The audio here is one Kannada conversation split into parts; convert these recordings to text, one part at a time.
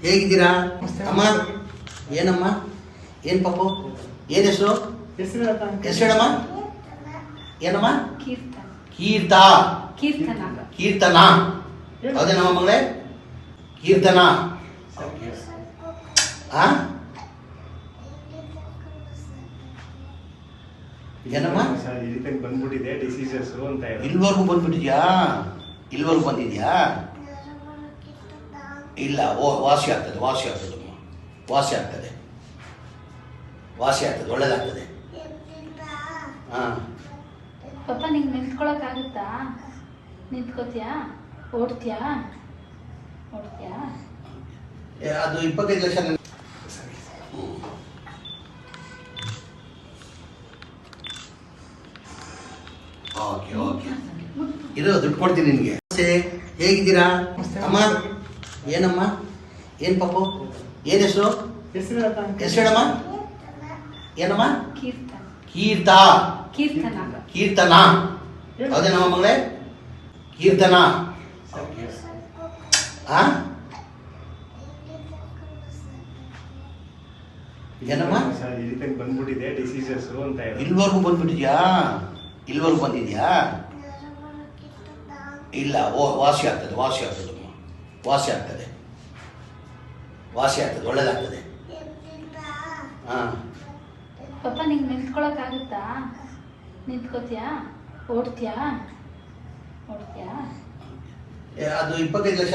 ಹೇಗಿದ್ದೀರಾ ಅಮ್ಮ? ಏನಮ್ಮ? ಏನ್ ಪಾಪು? ಏನ್ ಹೆಸರು? ಹೆಸರಮ್ಮ? ಏನಮ್ಮ? ಕೀರ್ತ. ಕೀರ್ತನ. ಹೌದೇನಮ್ಮ ಮಗಳೇ? ಕೀರ್ತನ. ಏನಮ್ಮ? ಬಂದ್ಬಿಟ್ಟಿದೆ ಡಿಸೀಸಸ್ ಅಂತ. ಇಲ್ವರೆಗೂ ಬಂದ್ಬಿಟ್ಟಿದ್ಯಾ? ಇಲ್ವರೆಗೂ ಬಂದಿದ್ಯಾ? ಇಲ್ಲ, ವಾಸಿ ಆಗ್ತದೆ, ವಾಸಿ ಆಗ್ತದೆ, ವಾಸಿ ಆಗ್ತದೆ, ವಾಸಿ ಆಗ್ತದೆ, ಒಳ್ಳೇದಾಗ್ತದೆ. ಪಾಪ ನಿಂಗೆ ನಿಂತ್ಕೊಳಕ್ಕಾಗುತ್ತಾ? ನಿಂತ್ಕೋತೀಯಾ? ಓಡ್ತೀಯಾ? ಅದು 25 ಲಕ್ಷ. ಓಕೆ ಓಕೆ, ಇದು ದುಡ್ಡು ಕೊಡ್ತೀನಿ ನಿನಗೆ. ಹೇಗಿದ್ದೀರಾ ಅಮ್ಮ? ಏನಮ್ಮ? ಏನ್ ಪಾಪು? ಏನ್ ಹೆಸರು? ಹೆಸರಮ್ಮ? ಏನಮ್ಮ? ಕೀರ್ತ. ಕೀರ್ತನ. ಹೌದೇನಮ್ಮ ಮಗಳೇ? ಕೀರ್ತನ. ಏನಮ್ಮ? ಬಂದ್ಬಿಟ್ಟಿದೆ ಡಿಸೀಸಸ್ ಅಂತ. ಇಲ್ವರೆಗೂ ಬಂದ್ಬಿಟ್ಟಿದ್ಯಾ? ಇಲ್ವರೆಗೂ ಬಂದಿದ್ಯಾ? ಇಲ್ಲ, ವಾಸಿ ಆಗ್ತದೆ, ವಾಸಿ ಆಗ್ತದೆ, ವಾಸಿ ಆಗ್ತದೆ, ವಾಸಿ ಆಗ್ತದೆ, ಒಳ್ಳೇದಾಗ್ತದೆ. ಪಾಪ ನಿಂಗೆ ನಿಂತ್ಕೊಳಕ್ಕಾಗುತ್ತಾ? ನಿಂತ್ಕೋತೀಯಾ? ಓಡ್ತೀಯಾ? ಅದು 25 ಲಕ್ಷ.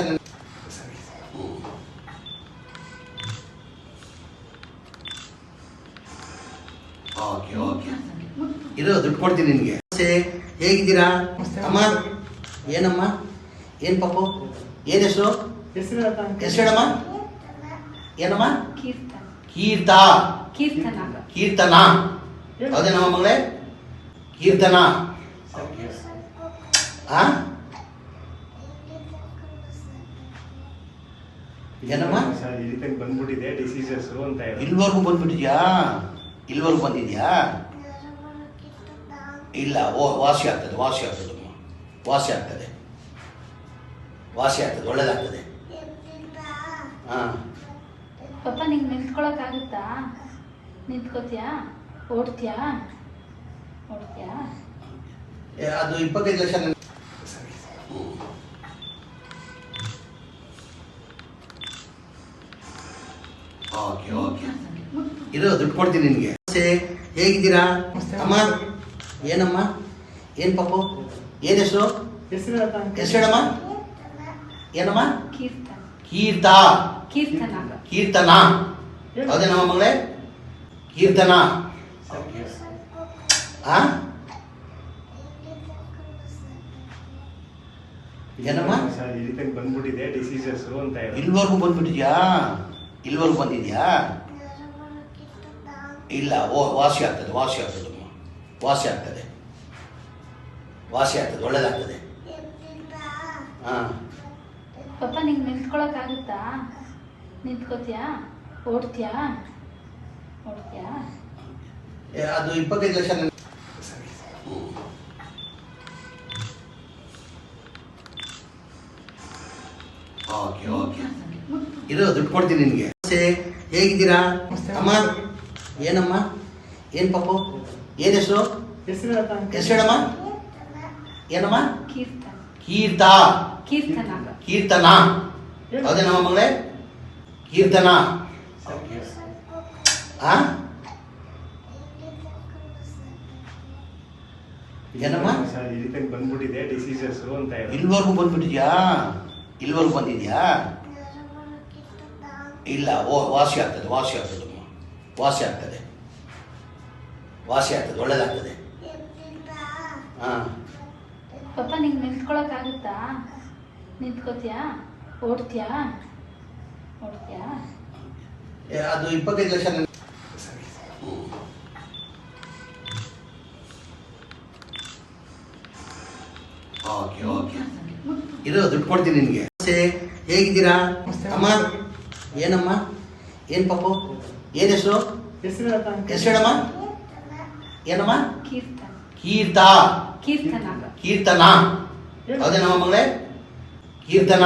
ಓಕೆ ಓಕೆ, ಇದು ದುಡ್ಡು ಕೊಡ್ತೀನಿ ನಿನಗೆ. ಹೇಗಿದ್ದೀರಾ ಅಮ್ಮ? ಏನಮ್ಮ? ಏನ್ ಪಾಪು? ಏನ್ ಹೆಸರು? ಹೆಸರಮ್ಮ? ಏನಮ್ಮ? ಕೀರ್ತ. ಕೀರ್ತನ. ಹೌದೇನಮ್ಮ ಮಗಳೇ? ಕೀರ್ತನ. ಏನಮ್ಮ? ಬಂದ್ಬಿಟ್ಟಿದೆ ಡಿಸೀಸಸ್ ಅಂತ. ಇಲ್ವರೆಗೂ ಬಂದ್ಬಿಟ್ಟಿದ್ಯಾ? ಇಲ್ವರೆಗೂ ಬಂದಿದ್ಯಾ? ಇಲ್ಲ, ವಾಸಿ ಆಗ್ತದೆ, ವಾಸಿ ಆಗ್ತದೆ, ವಾಸಿ ಆಗ್ತದೆ, ವಾಸಿ ಆಗ್ತದೆ, ಒಳ್ಳೇದಾಗ್ತದೆ. ಪಾಪ ನಿಂಗೆ ನಿಂತ್ಕೊಳಕ್ಕಾಗುತ್ತಾ? ನಿಂತ್ಕೋತೀಯಾ? ಓಡ್ತೀಯಾ? ಅದು 25 ಲಕ್ಷ. ಓಕೆ ಓಕೆ, ಇದು ದುಡ್ಡು ಕೊಡ್ತೀನಿ ನಿನಗೆ. ಹೇಗಿದ್ದೀರಾ ಅಮ್ಮ? ಏನಮ್ಮ? ಏನ್ ಪಾಪು? ಏನ್ ಹೆಸರು? ಹೆಸರಮ್ಮ? ಏನಮ್ಮ? ಕೀರ್ತ. ಕೀರ್ತನ. ಹೌದೇನಮ್ಮ ಮಗಳೇ? ಕೀರ್ತನ. ಏನಮ್ಮ? ಬಂದ್ಬಿಟ್ಟಿದೆ ಡಿಸೀಸಸ್ ಅಂತ. ಇಲ್ವರೆಗೂ ಬಂದ್ಬಿಟ್ಟಿದ್ಯಾ? ಇಲ್ವರೆಗೂ ಬಂದಿದ್ಯಾ? ಇಲ್ಲ, ವಾಸಿ ಆಗ್ತದೆ, ವಾಸಿ ಆಗ್ತದೆ, ವಾಸಿ ಆಗ್ತದೆ, ವಾಸಿ ಆಗ್ತದೆ, ಒಳ್ಳೇದಾಗ್ತದೆ. ಪಾಪ ನಿಂಗೆ ನಿಂತ್ಕೊಳಕ್ಕಾಗುತ್ತಾ? ನಿಂತ್ಕೋತೀಯಾ? ಓಡ್ತೀಯಾ? ಅದು 25 ಲಕ್ಷ. ಓಕೆ ಓಕೆ, ಇದು ದುಡ್ಡು ಕೊಡ್ತೀನಿ ನಿನಗೆ. ಹೇಗಿದ್ದೀರಾ ಅಮ್ಮ? ಏನಮ್ಮ? ಏನ್ ಪಾಪು? ಏನ್ ಹೆಸರು? ಹೆಸರಮ್ಮ? ಏನಮ್ಮ? ಕೀರ್ತ. ಕೀರ್ತನ. ಹೌದೇನಮ್ಮ ಮಗಳೇ? ಕೀರ್ತನ. ಏನಮ್ಮ? ಬಂದ್ಬಿಟ್ಟಿದೆ ಡಿಸೀಸಸ್ ಅಂತ. ಇಲ್ವರೆಗೂ ಬಂದ್ಬಿಟ್ಟಿದ್ಯಾ? ಇಲ್ವರೆಗೂ ಬಂದಿದ್ಯಾ? ಇಲ್ಲ, ವಾಸಿ ಆಗ್ತದೆ, ವಾಸಿ ಆಗ್ತದೆ, ವಾಸಿ ಆಗ್ತದೆ, ವಾಸಿ ಆಗ್ತದೆ, ಒಳ್ಳೇದಾಗ್ತದೆ. ಪಾಪ ನಿಂಗೆ ನಿಂತ್ಕೊಳಕ್ಕಾಗುತ್ತಾ? ನಿಂತ್ಕೋತೀಯಾ? ಓಡ್ತೀಯಾ? ಅದು 25 ಲಕ್ಷ. ಓಕೆ ಓಕೆ, ಇದು ದುಡ್ಡು ಕೊಡ್ತೀನಿ ನಿನಗೆ. ಹೇಗಿದ್ದೀರಾ ಅಮ್ಮ? ಏನಮ್ಮ? ಏನ್ ಪಾಪು? ಏನ್ ಹೆಸರು? ಹೆಸರಮ್ಮ? ಏನಮ್ಮ? ಕೀರ್ತ. ಕೀರ್ತನ. ಹೌದೇನಮ್ಮ ಮಗಳೇ? ಕೀರ್ತನ.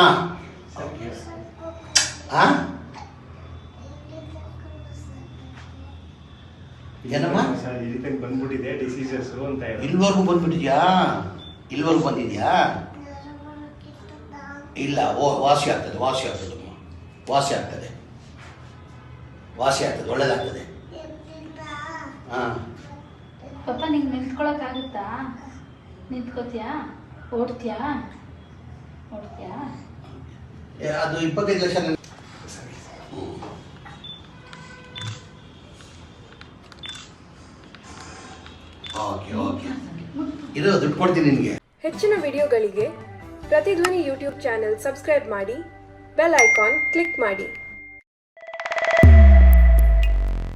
ಹಾಂ ಏನಮ್ಮ ಸರ್ ಇಲ್ಲಿ ತನಕ ಬಂದ್ಬಿಟ್ಟಿದೆ ಡಿಸೀಸಸ್ ಅಂತ ಹೇಳಿ. ಇಲ್ಲಿವರೆಗೂ ಬಂದ್ಬಿಟ್ಟಿದ್ಯಾ? ಇಲ್ಲಿವರೆಗೂ ಬಂದಿದ್ಯಾ? ಇಲ್ಲ, ವಾಸಿ ಆಗ್ತದೆ, ವಾಸಿ ಆಗ್ತದಮ್ಮ, ವಾಸಿ ಆಗ್ತದೆ, ವಾಸಿ ಆಗ್ತದೆ, ಒಳ್ಳೇದಾಗ್ತದೆ. ಹಾಂ ಪಪ್ಪ ನಿಂಗೆ ನಿಂತ್ಕೊಳಕ್ಕಾಗುತ್ತಾ? ನಿಂತ್ಕೋತೀಯಾ? ಓಡ್ತೀಯಾ? ಓಡ್ತೀಯಾ? ಅದು 25 ಲಕ್ಷ. ಓಕೆ ಓಕೆ, ಇದು ದುಡ್ಡು ಕೊಡ್ತೀನಿ ನಿನಗೆ. ಹೆಚ್ಚಿನ ವಿಡಿಯೋಗಳಿಗೆ ಪ್ರತಿಧ್ವನಿ ಯೂಟ್ಯೂಬ್ ಚಾನೆಲ್ ಸಬ್ಸ್ಕ್ರೈಬ್ ಮಾಡಿ, ಬೆಲ್ ಐಕಾನ್ ಕ್ಲಿಕ್ ಮಾಡಿ.